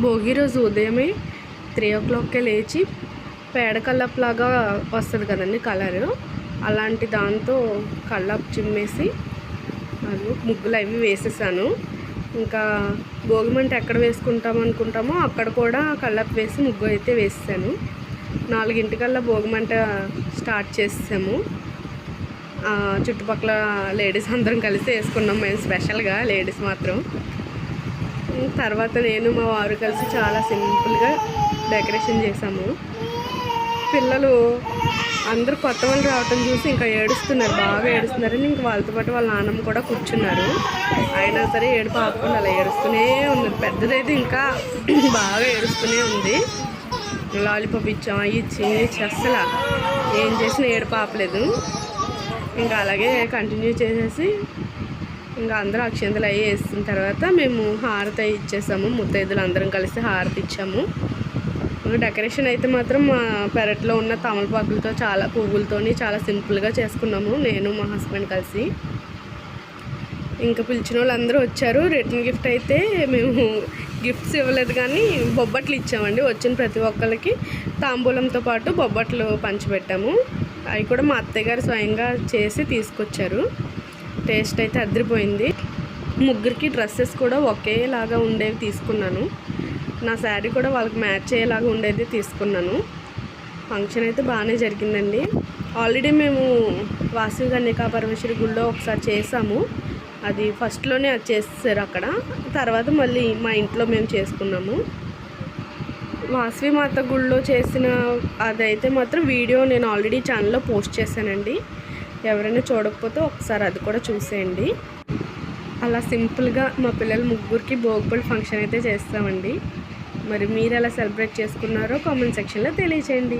భోగి రోజు ఉదయమే 3 o'clockకే లేచి పేడ కల్లప్లాగా వస్తుంది కదండి కలరు, అలాంటి దాంతో కల్లప్ చిమ్మేసి అది ముగ్గులు అవి వేసేసాను. ఇంకా భోగిమంట ఎక్కడ వేసుకుంటాం అనుకుంటామో అక్కడ కూడా కల్లప్ వేసి ముగ్గు అయితే వేసేసాను. 4 భోగిమంట స్టార్ట్ చేసాము. చుట్టుపక్కల లేడీస్ అందరం కలిసి వేసుకున్నాం మేము, స్పెషల్గా లేడీస్ మాత్రం. తర్వాత నేను మా వారు కలిసి చాలా సింపుల్గా డెకరేషన్ చేసాము. పిల్లలు అందరూ కొత్త వాళ్ళు రావటం చూసి ఇంకా ఏడుస్తున్నారు, బాగా ఏడుస్తున్నారని ఇంక వాళ్ళతో పాటు వాళ్ళ నాన్నమ్మ కూడా కూర్చున్నారు. అయినా సరే ఏడుపు ఆపకుండా అలా ఏడుస్తూనే ఉన్నారు. పెద్దదైతే ఇంకా బాగా ఏడుస్తూనే ఉంది. లాలీపాప్ ఇచ్చాం, ఇచ్చి అస్సలు ఏం చేసినా ఏడుపు ఆపలేదు. ఇంకా అలాగే కంటిన్యూ చేసేసి ఇంకా అందరూ అక్షంతలు అవి వేసిన తర్వాత మేము హారతి ఇచ్చేసాము. ముత్తైదులు అందరం కలిసి హారతి ఇచ్చాము. డెకరేషన్ అయితే మాత్రం మా పెరట్లో ఉన్న తమలపాకులతో చాలా పువ్వులతోని చాలా సింపుల్గా చేసుకున్నాము, నేను మా హస్బెండ్ కలిసి. ఇంకా పిలిచిన వాళ్ళు అందరూ వచ్చారు. రిటర్న్ గిఫ్ట్ అయితే మేము గిఫ్ట్స్ ఇవ్వలేదు కానీ బొబ్బట్లు ఇచ్చామండి. వచ్చిన ప్రతి ఒక్కరికి తాంబూలంతో పాటు బొబ్బట్లు పంచిపెట్టాము. అవి కూడా మా అత్తయ్య గారు స్వయంగా చేసి తీసుకొచ్చారు. టేస్ట్ అయితే అదిరిపోయింది. ముగ్గురికి డ్రెస్సెస్ కూడా ఒకేలాగా ఉండేవి తీసుకున్నాను. నా శారీ కూడా వాళ్ళకి మ్యాచ్ అయ్యేలాగా ఉండేది తీసుకున్నాను. ఫంక్షన్ అయితే బాగానే జరిగిందండి. ఆల్రెడీ మేము వాసవి కన్యకా పరమేశ్వరి గుళ్ళో ఒకసారి చేసాము. అది ఫస్ట్లోనే అది చేసేసారు అక్కడ. తర్వాత మళ్ళీ మా ఇంట్లో మేము చేసుకున్నాము. వాసవి మాత గుళ్ళో చేసిన అదైతే మాత్రం వీడియో నేను ఆల్రెడీ ఛానల్లో పోస్ట్ చేశానండి. ఎవరైనా చూడకపోతే ఒకసారి అది కూడా చూసేయండి. అలా సింపుల్గా మా పిల్లల ముగ్గురికి భోగిపళ్ళు ఫంక్షన్ అయితే చేస్తామండి. మరి మీరు ఎలా సెలబ్రేట్ చేసుకున్నారో కామెంట్ సెక్షన్లో తెలియచేయండి.